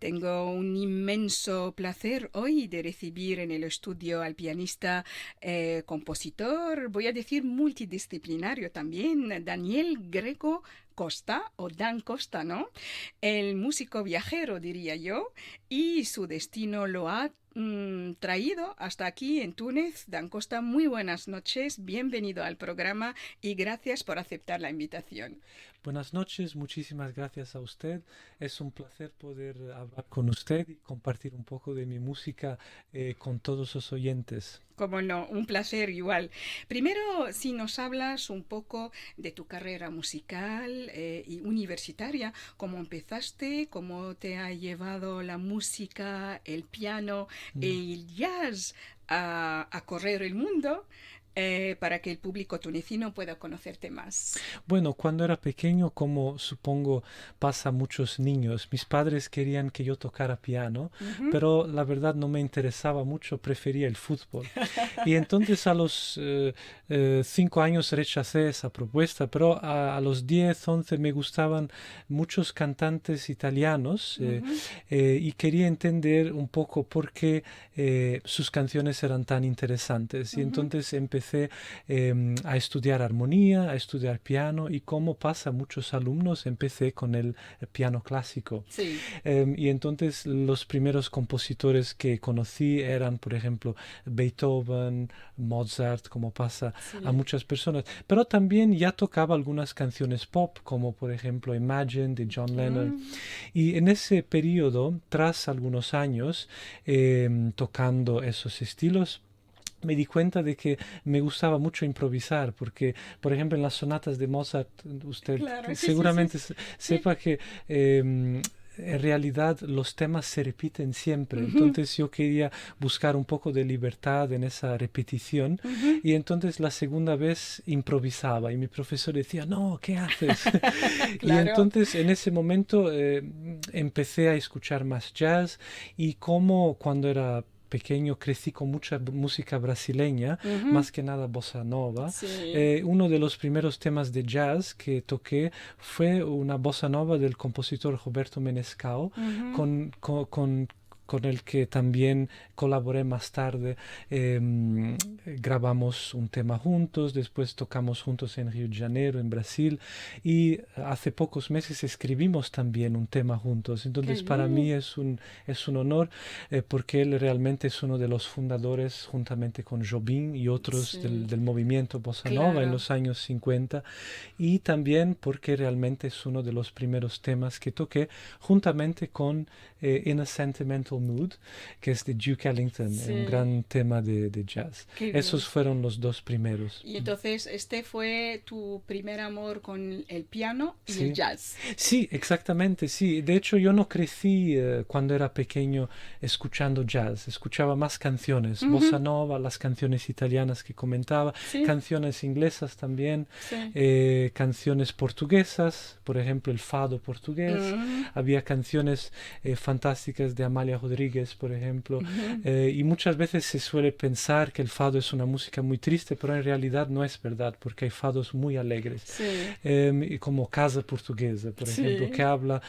Tengo un inmenso placer hoy de recibir en el estudio al pianista, compositor, voy a decir multidisciplinario también, Daniel Greco Costa, o Dan Costa, ¿no? El músico viajero, diría yo, y su destino lo ha traído hasta aquí en Túnez. Dan Costa, muy buenas noches, bienvenido al programa y gracias por aceptar la invitación. Buenas noches, muchísimas gracias a usted. Es un placer poder hablar con usted y compartir un poco de mi música con todos los oyentes. Como no, un placer igual. Primero, si nos hablas un poco de tu carrera musical y universitaria, cómo empezaste, cómo te ha llevado la música, el piano Mm. y el jazz a correr el mundo, para que el público tunecino pueda conocerte más. Bueno, cuando era pequeño, como supongo pasa a muchos niños, mis padres querían que yo tocara piano, Ujú. pero la verdad no me interesaba mucho, prefería el fútbol. Y entonces a los 5 años rechacé esa propuesta, pero a los 10, 11 me gustaban muchos cantantes italianos Ujú. y quería entender un poco por qué sus canciones eran tan interesantes. Y Ujú. entonces empecé a estudiar armonía, a estudiar piano y como pasa a muchos alumnos, empecé con el piano clásico. Sí, Y entonces los primeros compositores que conocí eran, por ejemplo, Beethoven, Mozart, como pasa a sí. muchas personas. Pero también ya tocaba algunas canciones pop, como por ejemplo Imagine de John Lennon. Mm. Y en ese periodo, tras algunos años tocando esos estilos, me di cuenta de que me gustaba mucho improvisar, porque, por ejemplo, en las sonatas de Mozart, usted Claro, sí, sí, sí, seguramente sí. sepa que en realidad los temas se repiten siempre. Ujú. Entonces yo quería buscar un poco de libertad en esa repetición Ujú. y entonces la segunda vez improvisaba y mi profesor decía, no, ¿qué haces? Y Claro. entonces en ese momento empecé a escuchar más jazz y como cuando era pequeño crecí con mucha música brasileña, Ujú. más que nada bossa nova. Sí. Uno de los primeros temas de jazz que toqué fue una bossa nova del compositor Roberto Menescal, Ujú. con, con, con con el que también colaboré más tarde. Grabamos un tema juntos, después tocamos juntos en Río de Janeiro, en Brasil, y hace pocos meses escribimos también un tema juntos. Qué Entonces para mí bien. es un honor porque él realmente es uno de los fundadores, juntamente con Jobim y otros Sí, del movimiento Bossa Nova en claro. los años 50, y también porque realmente es uno de los primeros temas que toqué juntamente con In a Sentimental Mood, que es de Duke Ellington, un Sí, gran tema de jazz. qué Esos bien. fueron los dos primeros. Y entonces este fue tu primer amor con el piano y el Sí. jazz. Sí, exactamente, sí. De hecho, yo no crecí cuando era pequeño escuchando jazz. Escuchaba más canciones, bossa Ujú. nova, las canciones italianas que comentaba, Sí, canciones inglesas también, sí. canciones portuguesas, por ejemplo, el fado portugués. Ujú. Había canciones fantásticas de Amalia Rodríguez, por ejemplo. Ujú. Y muchas veces se suele pensar que el fado es una música muy triste, pero en realidad no es verdad, porque hay fados muy alegres Sí, como Casa Portuguesa, por ejemplo, que sí. habla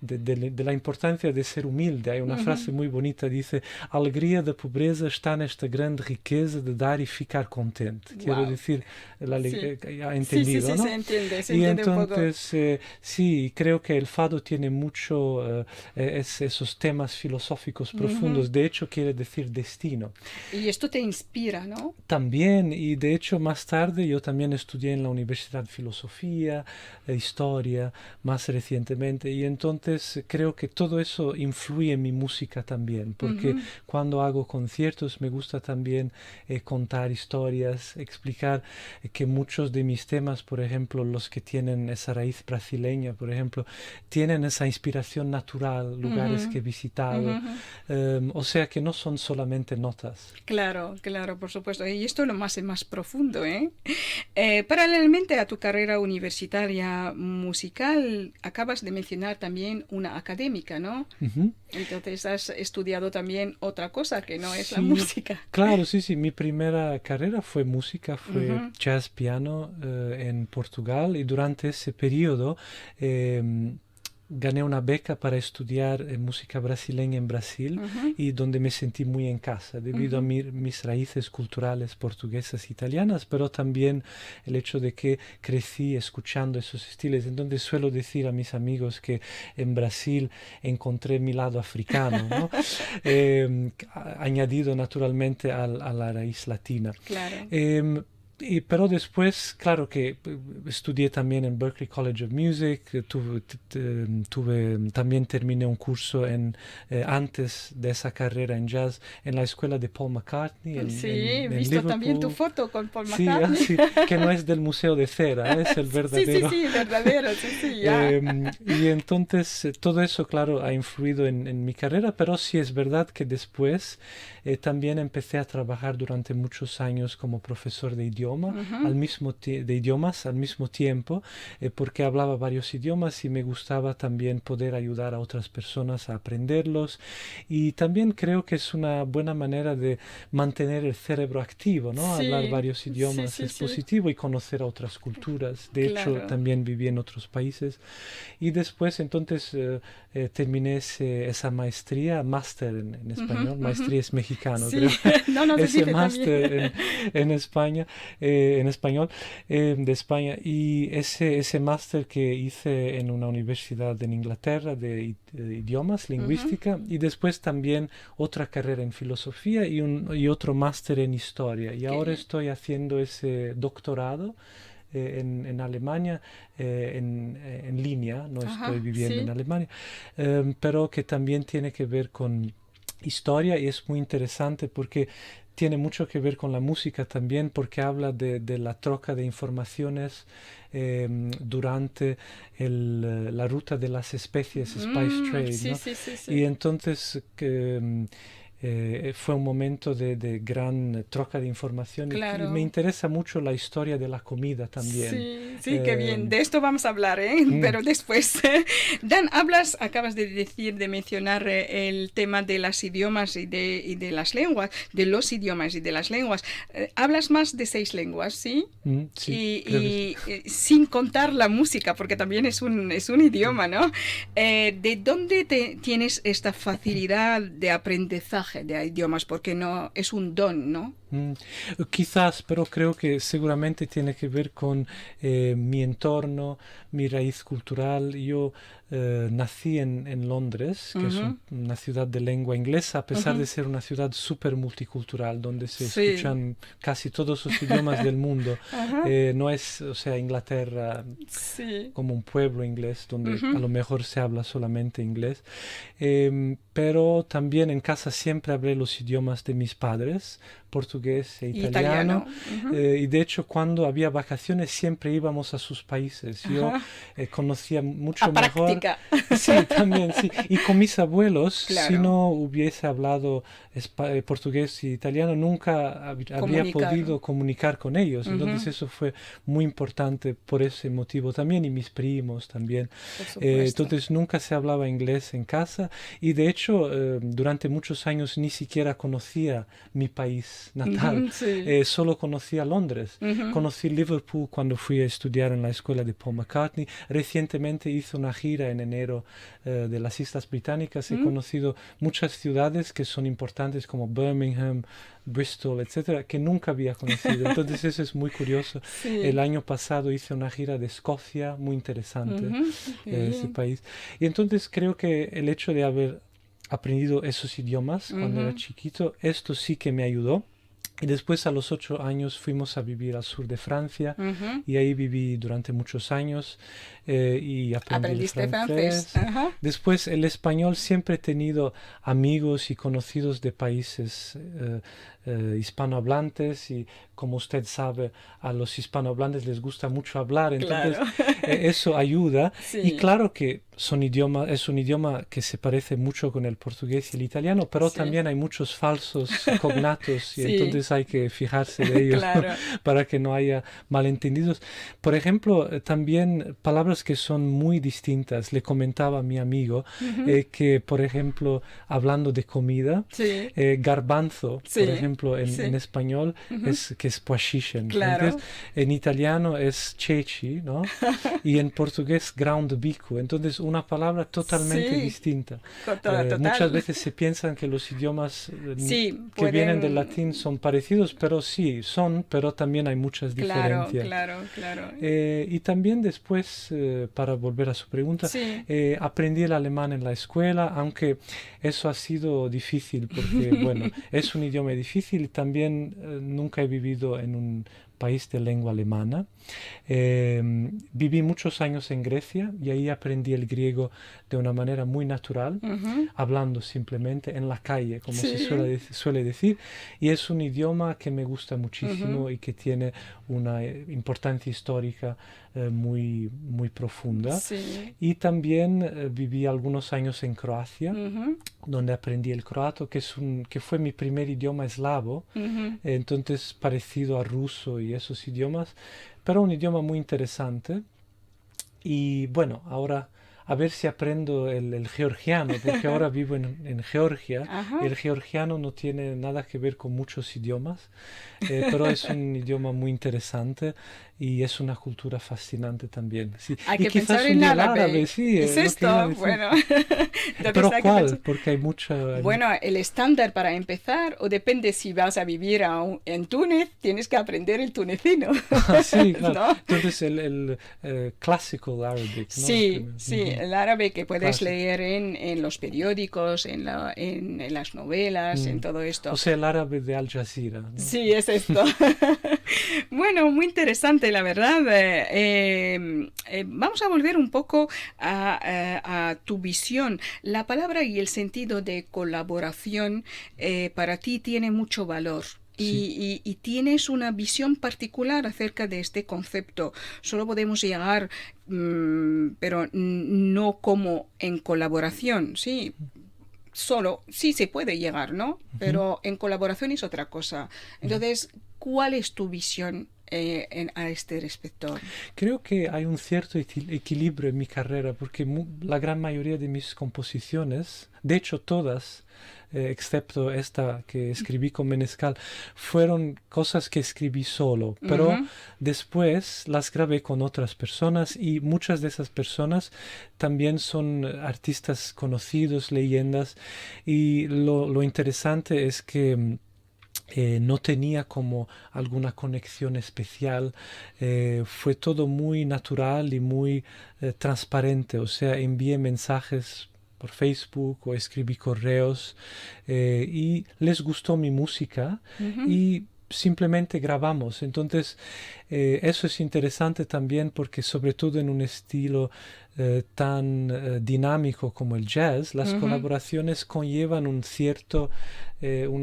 de la importancia de ser humilde. Hay una frase Ujú. muy bonita, dice, a alegria da pobreza está nesta grande riqueza de dar y ficar contente. Quiero Wow. decir, Sí. ha Sí, sí, entendido, sí, ¿no? se Y entiende un poco. entonces, sí, creo que el fado tiene mucho esos temas filosóficos Ujú. profundos. De hecho, quiere decir destino. Y esto te inspira, ¿no? También, y de hecho más tarde yo también estudié en la universidad filosofía, historia, más recientemente, y entonces creo que todo eso influye en mi música también, porque Ujú. cuando hago conciertos me gusta también contar historias, explicar que muchos de mis temas, por ejemplo, los que tienen esa raíz brasileña, por ejemplo, tienen esa inspiración natural, lugares que Ujú. he visitado, Ujú. o sea que no son solamente notas. Claro, claro, por supuesto. Y esto lo más profundo, ¿eh? Paralelamente a tu carrera universitaria musical, acabas de mencionar también una académica, ¿no? Ujú. Entonces has estudiado también otra cosa que no es la Sí, música. claro, sí, sí. Mi primera carrera fue música, fue Ujú. jazz piano en Portugal y durante ese periodo eh, gané una beca para estudiar música brasileña en Brasil y donde me sentí muy en casa debido a mis raíces culturales portuguesas e italianas, pero también el hecho de que crecí escuchando esos estilos. Entonces suelo decir a mis amigos que en Brasil encontré mi lado africano, ¿no? Añadido naturalmente a la raíz latina. Claro. Pero después, claro que estudié también en Berklee College of Music, también terminé un curso antes de esa carrera en jazz en la escuela de Paul McCartney he en visto Liverpool. También tu foto con Paul Sí, McCartney. sí, que no es del Museo de Cera, es el verdadero. Sí, verdadero, ya. Y entonces todo eso, claro, ha influido en mi carrera, pero sí es verdad que después también empecé a trabajar durante muchos años como profesor de idiomas al mismo tiempo, porque hablaba varios idiomas y me gustaba también poder ayudar a otras personas a aprenderlos. Y también creo que es una buena manera de mantener el cerebro activo, ¿no? Hablar varios idiomas es positivo y conocer a otras culturas. De hecho, también viví en otros países. Y después, entonces, terminé esa maestría, máster en español, maestría es mexicano, creo. Ese máster en España, en español, de España. Y ese máster que hice en una universidad en Inglaterra de idiomas, lingüística, y después también otra carrera en filosofía y otro máster en historia. Y ahora estoy haciendo ese doctorado en Alemania, en línea, no estoy viviendo en Alemania, pero que también tiene que ver con historia y es muy interesante porque tiene mucho que ver con la música también, porque habla de la troca de informaciones durante la ruta de las especies, Spice Trade, ¿no? Y entonces fue un momento de gran troca de información y me interesa mucho la historia de la comida también. Sí, qué bien. De esto vamos a hablar, pero después. Dan, acabas de mencionar el tema de los idiomas y de las lenguas, de los idiomas y de las lenguas. Hablas más de 6 lenguas, ¿sí? Sí. Y sin contar la música, porque también es un idioma, ¿no? ¿De dónde tienes esta facilidad de aprendizaje de idiomas? Porque no es un don, ¿no? Quizás, pero creo que seguramente tiene que ver con mi entorno, mi raíz cultural. Yo nací en Londres, que es una ciudad de lengua inglesa, a pesar de ser una ciudad súper multicultural, donde se escuchan casi todos los idiomas del mundo. No es, o sea, Inglaterra como un pueblo inglés, donde a lo mejor se habla solamente inglés. Pero también en casa siempre hablé los idiomas de mis padres, portugués e italiano. Y de hecho, cuando había vacaciones siempre íbamos a sus países. Yo conocía mucho mejor. Sí, también, sí. Y con mis abuelos, si no hubiese hablado portugués y italiano, nunca habría podido comunicar con ellos. Entonces eso fue muy importante por ese motivo también, y mis primos también. Entonces nunca se hablaba inglés en casa, y de hecho durante muchos años ni siquiera conocía mi país natal. Solo conocía Londres. Conocí Liverpool cuando fui a estudiar en la escuela de Paul McCartney. Recientemente hice una gira en enero de las Islas Británicas. He conocido muchas ciudades que son importantes como Birmingham, Bristol, etcétera, que nunca había conocido. Entonces eso es muy curioso. El año pasado hice una gira de Escocia, muy interesante, ese país. Y entonces creo que el hecho de haber aprendido esos idiomas cuando era chiquito, esto sí que me ayudó. Y después a los 8 años fuimos a vivir al sur de Francia y ahí viví durante muchos años y aprendí el francés. Después el español, siempre he tenido amigos y conocidos de países hispanohablantes, y como usted sabe, a los hispanohablantes les gusta mucho hablar, entonces eso ayuda. Y claro que es un idioma que se parece mucho con el portugués y el italiano, pero también hay muchos falsos cognatos y entonces entonces hay que fijarse de ello Claro. para que no haya malentendidos. Por ejemplo, también palabras que son muy distintas. Le comentaba a mi amigo Ujú. que, por ejemplo, hablando de comida, Sí, garbanzo, por sí, ejemplo, en sí. español Ujú. es que es poachischen, ¿me entiendes? Claro. En italiano es ceci, ¿no? Y en portugués ground bico. Entonces, una palabra totalmente Sí, distinta. Muchas total. veces se piensan que los idiomas Sí, que vienen del pueden. latín son parecidos, pero sí, son, pero también hay muchas Claro, diferencias. claro, claro. Y también después, para volver a su pregunta, Sí. aprendí el alemán en la escuela, aunque eso ha sido difícil porque, bueno, es un idioma difícil y también nunca he vivido en un país de lengua alemana. Viví muchos años en Grecia y ahí aprendí el griego de una manera muy natural, Ujú. hablando simplemente en la calle, como se Sí. suele decir, y es un idioma que me gusta Ujú. muchísimo y que tiene una importancia histórica muy profunda. Sí. Y también viví algunos años en Croacia, Ujú. donde aprendí el croato, que fue mi primer idioma eslavo, Ujú. entonces parecido a ruso y esos idiomas, pero un idioma muy interesante. Y bueno, ahora a ver si aprendo el georgiano, porque ahora vivo en Georgia y Ajá. el georgiano no tiene nada que ver con muchos idiomas, pero es un idioma muy interesante y es una cultura fascinante también. Sí. Hay Y que pensar quizás un en día el árabe, árabe. sí, ¿Es lo que iba a esto? decir. Bueno, entonces Pero hay que ¿cuál? pensar. Porque hay mucha... Bueno, el estándar para empezar, o depende si vas a vivir en Túnez, tienes que aprender el tunecino, Ah, sí, claro. ¿no? Entonces el classical Arabic, ¿no? El Sí, primero. sí, Ujú. el árabe que puedes Clásico. leer en los periódicos, en las novelas, en Mm. todo O esto. sea, el árabe de Al Jazeera, ¿no? Sí, es esto. Bueno, muy interesante, la verdad. Vamos a volver un poco a tu visión. La palabra y el sentido de colaboración para ti tiene mucho valor. Sí. Y tienes una visión particular acerca de este concepto. Solo podemos llegar, pero no como en colaboración, ¿sí? Solo, sí se puede llegar, ¿no? Ujú. Pero en colaboración es otra cosa. Ujú. Entonces, ¿cuál es tu visión a este respecto? Creo que hay un cierto equilibrio en mi carrera porque la gran mayoría de mis composiciones, de hecho todas, excepto esta que escribí con Menescal, fueron cosas que escribí solo, pero Ujú, después las grabé con otras personas y muchas de esas personas también son artistas conocidos, leyendas, y lo interesante es que no tenía como alguna conexión especial, fue todo muy natural y muy transparente, o sea, envié mensajes por Facebook o escribí correos y les gustó mi música ujú, y simplemente grabamos. Entonces, eso es interesante también porque sobre todo en un estilo tan dinámico como el jazz, las ujú, colaboraciones conllevan una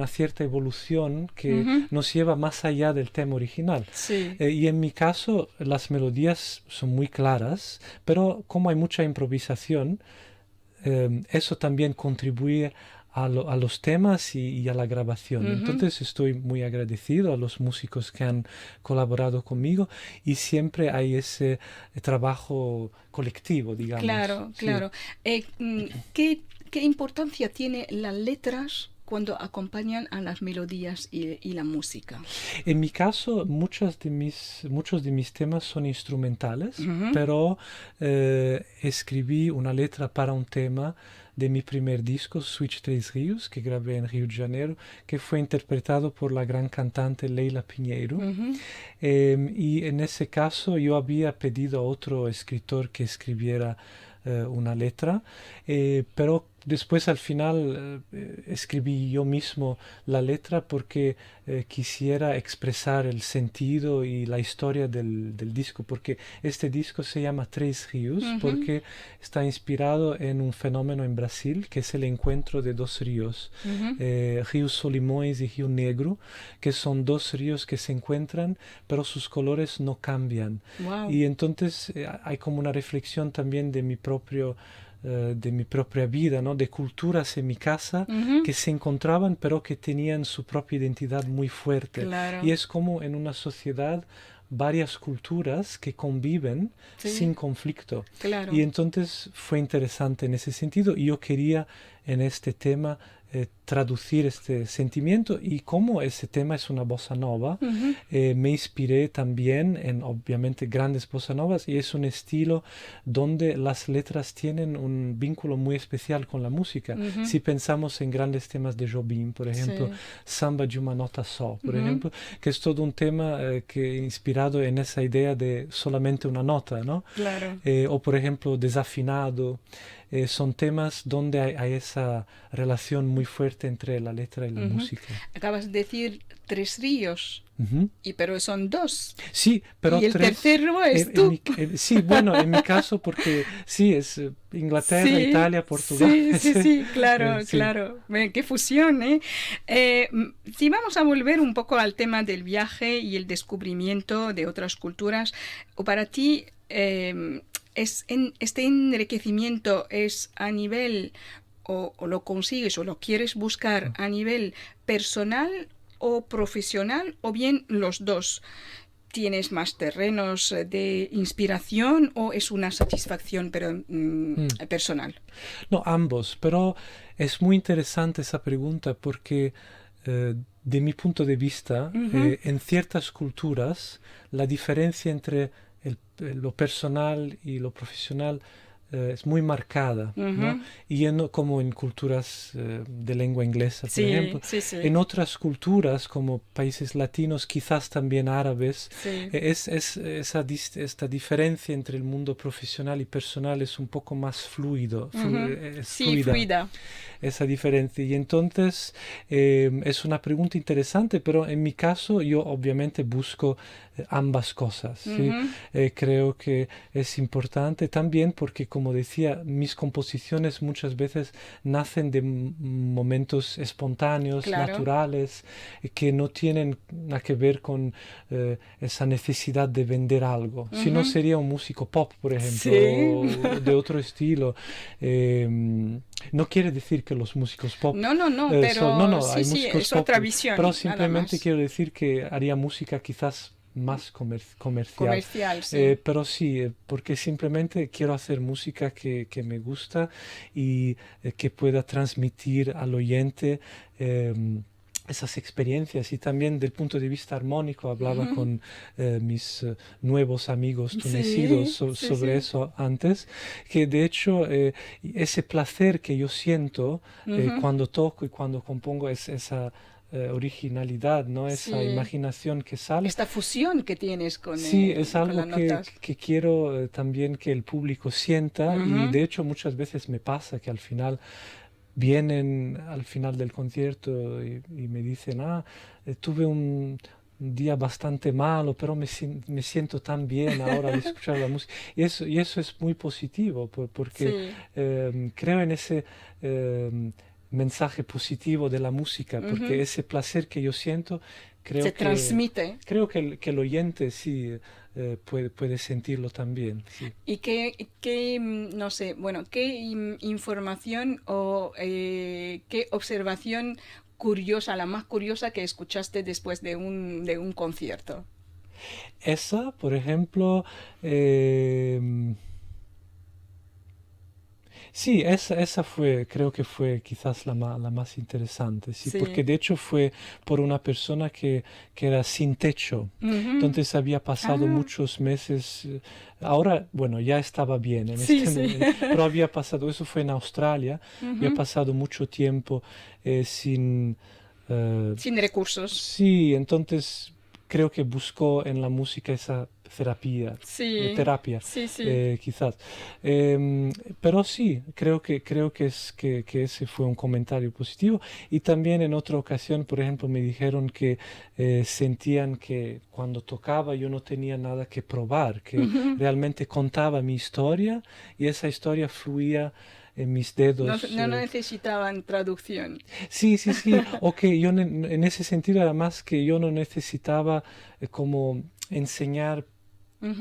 cierta evolución que ujú. nos lleva más allá del tema original. Sí. Y en mi caso, las melodías son muy claras, pero como hay mucha improvisación, eso también contribuye a los temas y a la grabación. Ujú. Entonces estoy muy agradecido a los músicos que han colaborado conmigo y siempre hay ese trabajo colectivo, digamos. Claro, Sí. claro. ¿Qué, qué importancia tiene las letras cuando acompañan a las melodías y la música? En mi caso, muchos de mis temas son instrumentales, Ujú, pero escribí una letra para un tema de mi primer disco, Switch Três Rios, que grabé en Río de Janeiro, que fue interpretado por la gran cantante Leila Pinheiro. ujú, Y en ese caso yo había pedido a otro escritor que escribiera una letra, pero después al final escribí yo mismo la letra porque quisiera expresar el sentido y la historia del disco, porque este disco se llama Três Rios ujú, porque está inspirado en un fenómeno en Brasil que es el encuentro de dos ríos, ujú. Río Solimões y Río Negro, que son dos ríos que se encuentran pero sus colores no cambian. Wow. Y entonces hay como una reflexión también de mi propio de mi propia vida, ¿no? De culturas en mi casa que se encontraban pero que tenían su propia identidad muy fuerte. Claro. Y es como en una sociedad varias culturas que conviven sin conflicto. Claro. Y entonces fue interesante en ese sentido y yo quería en este tema traducir este sentimiento y como ese tema es una bossa nova, me inspiré también en obviamente grandes bossa novas y es un estilo donde las letras tienen un vínculo muy especial con la música. Si pensamos en grandes temas de Jobim, por ejemplo, Samba de una nota so, por ejemplo, que es todo un tema que inspirado en esa idea de solamente una nota, ¿no? Claro. O por ejemplo, Desafinado. Son temas donde hay esa relación muy fuerte entre la letra y la música. Acabas de decir Tres Ríos, pero son dos. Sí, pero y el tercero es tú. Sí, bueno, en mi caso porque sí, es Inglaterra, Italia, Portugal. Sí, claro, claro. Qué fusión, ¿eh? Sí, vamos a volver un poco al tema del viaje y el descubrimiento de otras culturas. O para ti... este enriquecimiento es a nivel, o lo consigues o lo quieres buscar a nivel personal o profesional, o bien los dos. ¿Tienes más terrenos de inspiración o es una satisfacción pero personal? No, ambos, pero es muy interesante esa pregunta porque de mi punto de vista, en ciertas culturas, la diferencia entre lo personal y lo profesional es muy marcada, ¿no? Y como en culturas de lengua inglesa, por ejemplo. En otras culturas, como países latinos, quizás también árabes, esta diferencia entre el mundo profesional y personal es un poco más fluida. Esa diferencia. Y entonces es una pregunta interesante, pero en mi caso yo obviamente busco ambas cosas. ¿Sí? Creo que es importante también porque, como decía, mis composiciones muchas veces nacen de momentos espontáneos, naturales, que no tienen nada que ver con esa necesidad de vender algo. Si no, sería un músico pop, por ejemplo, o de otro estilo. No quiere decir que los músicos pop... pero hay músicos es pop, otra visión. pero simplemente quiero decir que haría música quizás más comercial. Pero sí, porque simplemente quiero hacer música que me gusta y que pueda transmitir al oyente esas experiencias. Y también del punto de vista armónico hablaba con mis nuevos amigos tunecidos sobre eso antes, que de hecho ese placer que yo siento cuando toco y cuando compongo es esa originalidad, ¿no? Esa imaginación que sale. Esta fusión que tienes con es algo con las notas. que quiero también que el público sienta y de hecho muchas veces me pasa que al final vienen al final del concierto y me dicen, tuve un día bastante malo, pero me siento tan bien ahora de escuchar la música. Y eso es muy positivo porque creo en ese... mensaje positivo de la música, porque ese placer que yo siento, se transmite. Creo que el oyente sí puede sentirlo también. Sí. ¿Y qué no sé, bueno, qué información o qué observación curiosa, la más curiosa que escuchaste después de un concierto? Esa, por ejemplo... sí, esa fue, creo que fue quizás la más interesante, sí, porque de hecho fue por una persona que era sin techo, entonces había pasado muchos meses, ahora, bueno, ya estaba bien en este momento, pero había pasado, eso fue en Australia, había pasado mucho tiempo sin recursos. Sí, entonces creo que buscó en la música esa terapia, quizás. Pero sí, creo que ese fue un comentario positivo. Y también en otra ocasión, por ejemplo, me dijeron que sentían que cuando tocaba yo no tenía nada que probar, que realmente contaba mi historia y esa historia fluía en mis dedos. No necesitaban traducción. Sí. O que yo en ese sentido, además, que yo no necesitaba como enseñar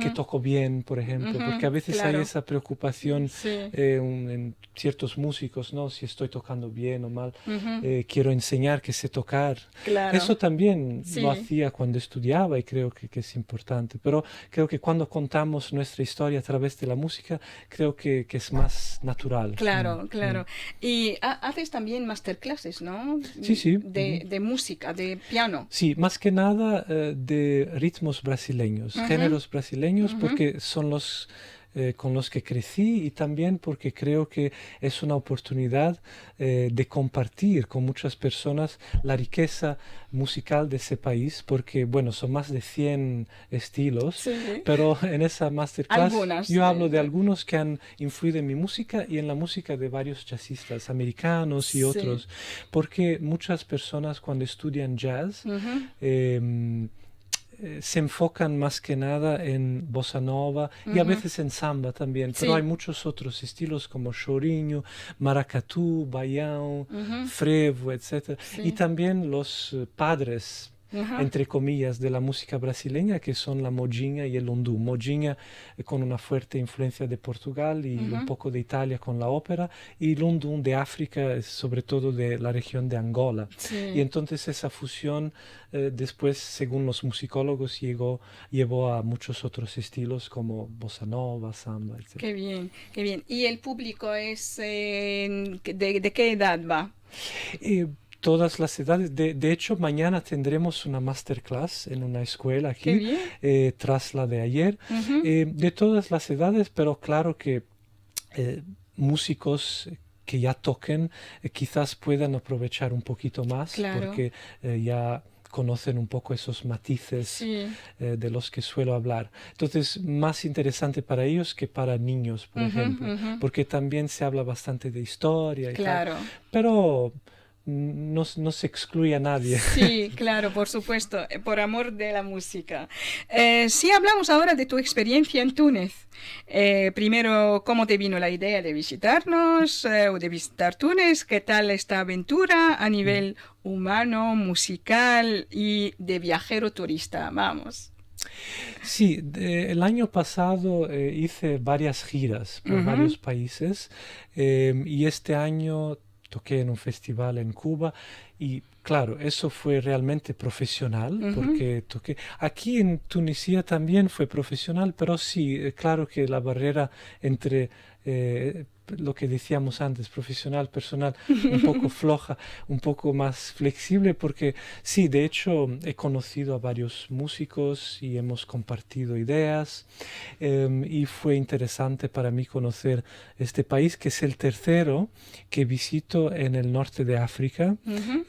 que toco bien, por ejemplo, porque a veces hay claro. esa preocupación Sí. en ciertos músicos, ¿no? Si estoy tocando bien o mal, Ujú, quiero enseñar que sé tocar. claro. Eso también lo Sí. hacía cuando estudiaba y creo que es importante, pero creo que cuando contamos nuestra historia a través de la música, creo que es más natural. Claro, Mm. claro. Y haces también masterclasses, ¿no? Sí, sí. De música, de piano. Sí, más que nada de ritmos brasileños, Ujú, géneros brasileños, ujú. porque son los con los que crecí y también porque creo que es una oportunidad de compartir con muchas personas la riqueza musical de ese país, porque bueno, son más de 100 estilos, Sí. pero en esa masterclass Algunas. yo hablo de algunos que han influido en mi música y en la música de varios jazzistas americanos y Sí. otros, porque muchas personas cuando estudian jazz Ujú, em, se enfocan más que nada en bossa nova y a ujú. veces en samba también, pero hay Sí. muchos otros estilos como chorinho, maracatú, baião, Ujú, frevo, etc. Y sí. también los padres, Ajá. entre comillas, de la música brasileña, que son la modinha y el lundu. Modinha con una fuerte influencia de Portugal y un Ujú. poco de Italia con la ópera, y lundu de África, sobre todo de la región de Angola. Y Sí. entonces esa fusión después, según los musicólogos, llevó a muchos otros estilos como bossa nova, samba, Qué etc. bien, qué bien. ¿Y el público es de qué edad va? Eh, Todas las edades. De hecho, mañana tendremos una masterclass en una escuela Qué aquí, bien. tras la de ayer, Ujú, de todas las edades, pero claro que músicos que ya toquen quizás puedan aprovechar un poquito más claro. porque ya conocen un poco esos matices Sí. de los que suelo hablar. Entonces, más interesante para ellos que para niños, por Ujú, ejemplo, ujú. porque también se habla bastante de historia y tal, Claro. pero no se excluye a nadie. Sí, claro, por supuesto, por amor de la música. Sí, hablamos ahora de tu experiencia en Túnez. Primero, ¿cómo te vino la idea de visitarnos o de visitar Túnez? ¿Qué tal esta aventura a nivel humano, musical y de viajero turista? Vamos. Sí, el año pasado hice varias giras por Ujú, varios países y este año toqué en un festival en Cuba y claro, eso fue realmente profesional ujú. porque toqué aquí en Tunisia también fue profesional, pero sí, claro que la barrera entre lo que decíamos antes, profesional, personal, un poco floja, un poco más flexible porque sí, de hecho he conocido a varios músicos y hemos compartido ideas y fue interesante para mí conocer este país que es el tercero que visito en el norte de África. Ujú,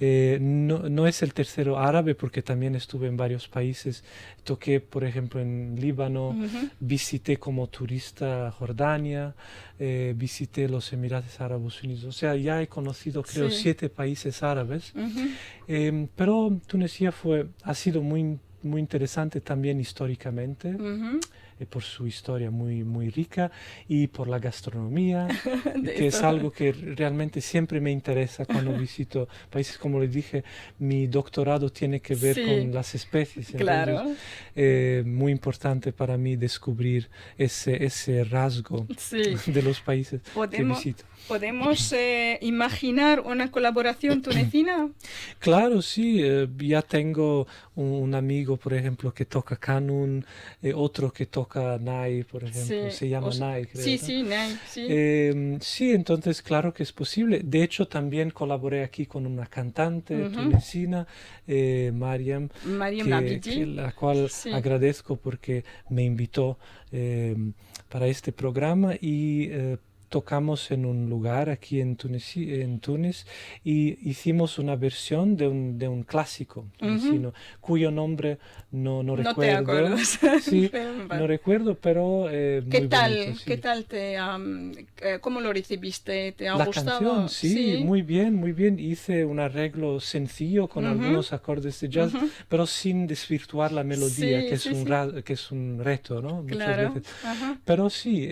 No es el tercero árabe porque también estuve en varios países. Toqué, por ejemplo, en Líbano, ujú. visité como turista Jordania, visité los Emiratos Árabes Unidos. O sea, ya he conocido creo Sí. 7 países árabes. Ujú, Pero Tunisia ha sido muy interesante también históricamente, ujú. por su historia muy rica y por la gastronomía, De que es eso. algo que realmente siempre me interesa cuando visito países. Como les dije, mi doctorado tiene que ver con Sí, las especies, entonces claro. muy importante para mí descubrir ese rasgo Sí. de los países que ¿Podemos, visito. podemos imaginar una colaboración tunecina? Claro, sí, ya tengo un amigo, por ejemplo, que toca kanun, otro que toca nai, por ejemplo, Sí, se llama nai, creo, sí, ¿no? sí, Nay, sí. Sí, entonces claro que es posible. De hecho, también colaboré aquí con una cantante Ujú. tunecina, Mariam, Mariam Abidi, la cual sí. agradezco porque me invitó para este programa y tocamos en un lugar aquí en Túnez y hicimos una versión de un clásico Ujú. tunecino cuyo nombre no No te recuerdo. acuerdas. Sí, no recuerdo, pero ¿Qué muy bonito, tal? ¿Qué sí. tal cómo lo recibiste? ¿Te ha La canción, gustado? sí, Sí. muy bien, muy bien. Hice un arreglo sencillo con Ujú, algunos acordes de jazz, ujú. pero sin desvirtuar la melodía, Sí, sí, sí. que es un reto, ¿no? Muchas Claro. veces. Ajá. Pero sí,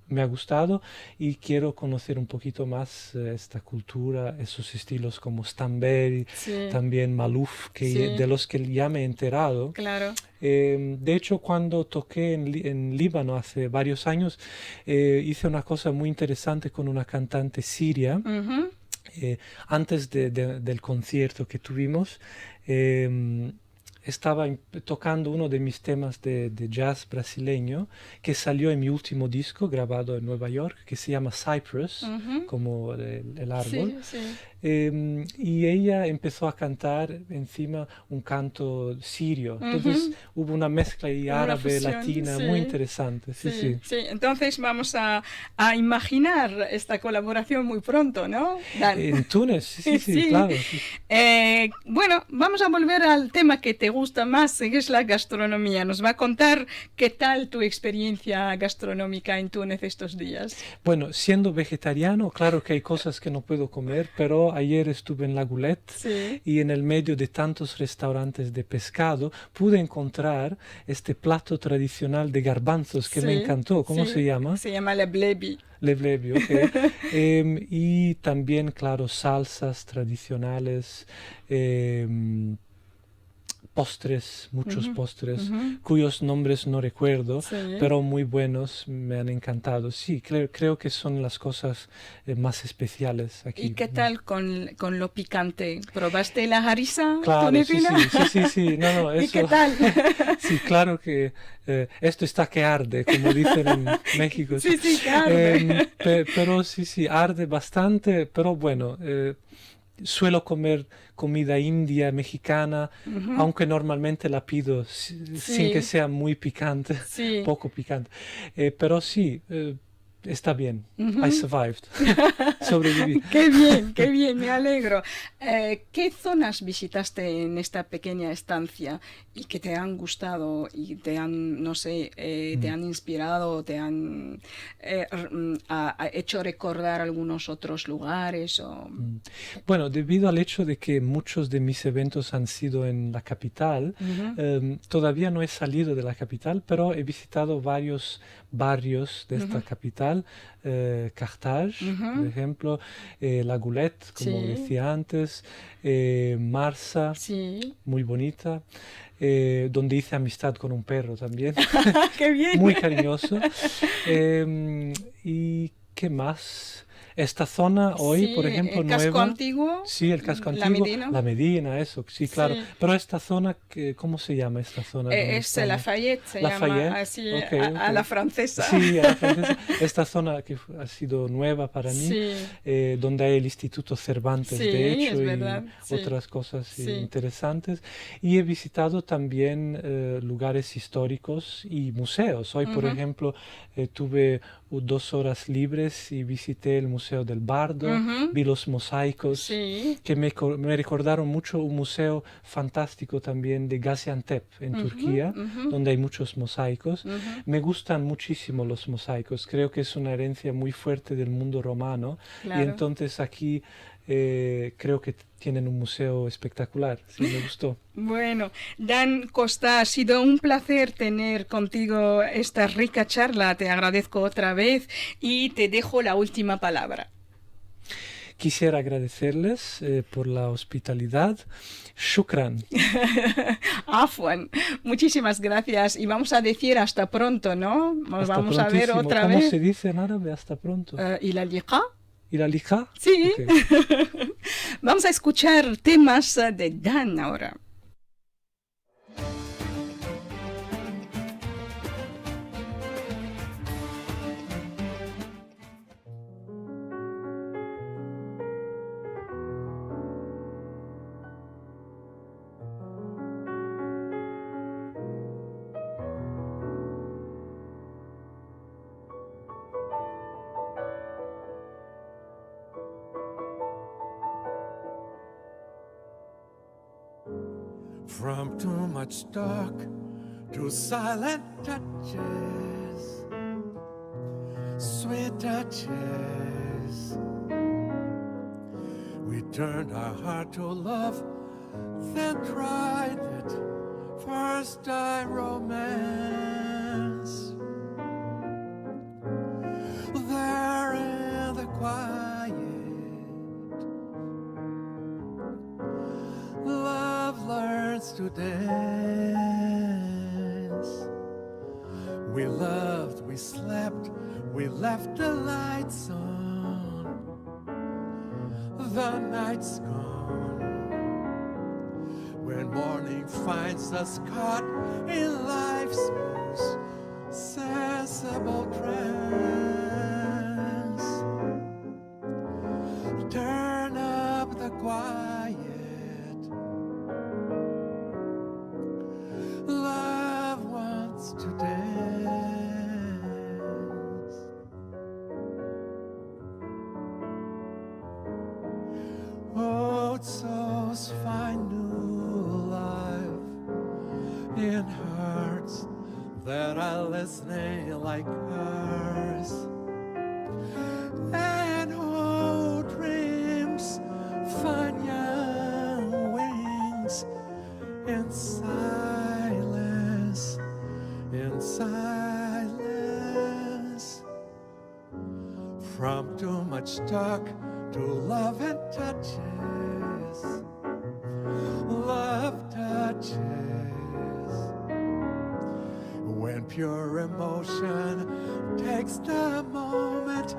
me ha gustado y quiero conocer un poquito más esta cultura, esos estilos como Stamberi, Sí, también Maluf, sí, de los que ya me he enterado. claro. De hecho, cuando toqué en Líbano hace varios años, hice una cosa muy interesante con una cantante siria. Ujú. Antes del concierto que tuvimos, eh, estaba tocando uno de mis temas de jazz brasileño que salió en mi último disco grabado en Nueva York, que se llama Cypress, Ujú. como el árbol. Sí, sí. Y ella empezó a cantar encima un canto sirio. Entonces Ujú. hubo una mezcla ahí Una árabe, fusión, latina, muy sí. interesante. Sí, Sí, sí. sí. Entonces vamos a imaginar esta colaboración muy pronto, ¿no, Dan? En Túnez, sí, sí, sí, Sí. claro. Sí. Bueno, vamos a volver al tema que te gusta más, que es la gastronomía. Nos va a contar qué tal tu experiencia gastronómica en Túnez estos días. Bueno, siendo vegetariano, claro que hay cosas que no puedo comer, pero ayer estuve en La Goulette Sí, y en el medio de tantos restaurantes de pescado pude encontrar este plato tradicional de garbanzos que me sí, encantó. ¿Cómo se sí. llama? Se llama la blebi. Leblebi, ok. Y también, claro, salsas tradicionales. em, Postres, muchos Ujú, postres, ujú. cuyos nombres no recuerdo, Sí. pero muy buenos, me han encantado. Sí, creo que son las cosas más especiales ¿Y aquí. qué tal con lo picante? ¿Probaste la harissa Claro, sí, tunecina? sí, sí, sí, sí, no, no, ¿Y qué eso, tal? sí, claro que esto está que arde, como dicen en México, sí. Sí, sí, que arde. Pero sí, sí, arde bastante, pero bueno, suelo comer comida india, mexicana, Ujú. aunque normalmente la pido sin que Sí, sea muy picante, sí. poco picante. Pero sí, está bien. I Ujú. survived. Sobreviví. Qué bien, me alegro. ¿Qué zonas visitaste en esta pequeña estancia y que te han gustado y te han, no sé, te Mm. han inspirado, te han hecho recordar algunos otros lugares? O... Mm. Bueno, debido al hecho de que muchos de mis eventos han sido en la capital, Ujú, todavía no he salido de la capital, pero he visitado varios barrios de esta ujú, capital, Carthage, por ujú. ejemplo, La Goulette, como Sí, decía antes, Marsa, sí. muy bonita, donde hice amistad con un perro también, ¡Qué bien! muy cariñoso. ¿Y qué más? Esta zona hoy, por Sí, ejemplo, el casco nueva, antiguo, sí, el casco la antiguo, Medina. la Medina, eso, sí, claro. Sí, Pero esta zona, ¿cómo se llama esta zona donde es estamos? Lafayette, se llama Lafayette, así ok, ok. a la francesa. Sí, a la francesa. Esta zona que ha sido nueva para mí, Sí, donde hay el Instituto Cervantes, de sí, es hecho, y verdad, sí, otras cosas sí. interesantes. Y he visitado también lugares históricos y museos. Hoy, por Ujú, ejemplo, tuve 2 horas libres y visité el Museo del Bardo, ujú, vi los mosaicos sí, que me recordaron mucho un museo fantástico también de Gaziantep en ujú, Turquía, ujú, donde hay muchos mosaicos. ujú, Me gustan muchísimo los mosaicos, creo que es una herencia muy fuerte del mundo romano y claro. entonces aquí creo que tienen un museo espectacular, sí, me gustó. Bueno, Dan Costa, ha sido un placer tener contigo esta rica charla. Te agradezco otra vez y te dejo la última palabra. Quisiera agradecerles por la hospitalidad. Shukran. Afwan, muchísimas gracias y vamos a decir hasta pronto, ¿no? Nos Hasta vamos a ver prontísimo. otra ¿Cómo vez. se dice en árabe? Hasta pronto. ¿Y la liqa? ¿Ir a Lija? Sí. Ok. Vamos a escuchar temas de Dan ahora. From too much talk to silent touches, sweet touches. We turned our heart to love, then tried it. First time romance. to dance. We loved, we slept, we left the lights on. The night's gone. When morning finds us caught in life's most sensible trance, turn up the quiet. Love wants to dance. Old souls find new life in hearts that are listening like ours. And old dreams find young wings in silence, in silence. From too much talk to love and touches, love touches. When pure emotion takes the moment,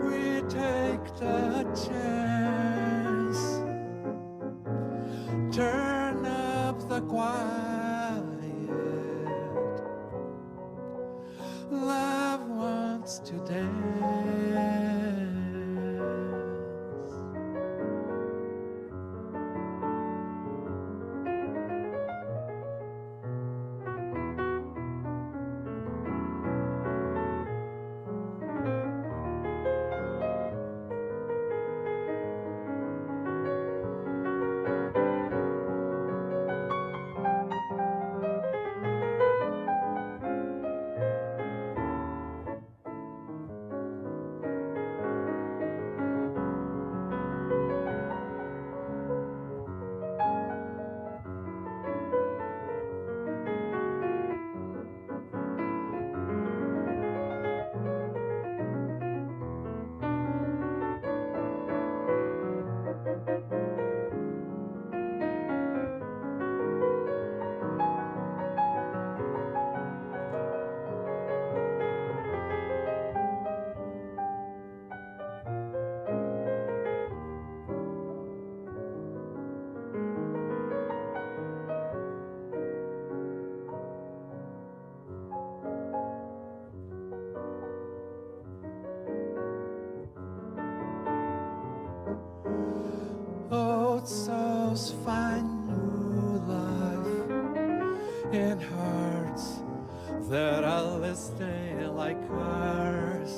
we take the chance. Turn up the quiet. Love wants to dance. Old souls find new life in hearts that are listening like ours.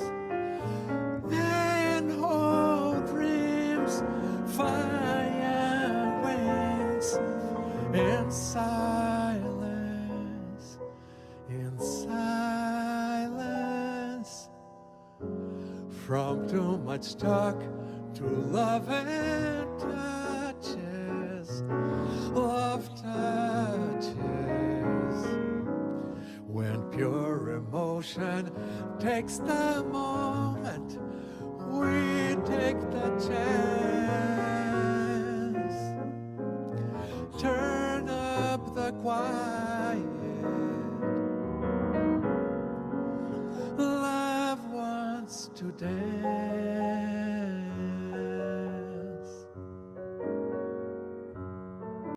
And old dreams find wings in silence, in silence. From too much talk to love and touches, love touches. When pure emotion takes the moment, we take the chance. Turn up the quiet. Love wants to dance.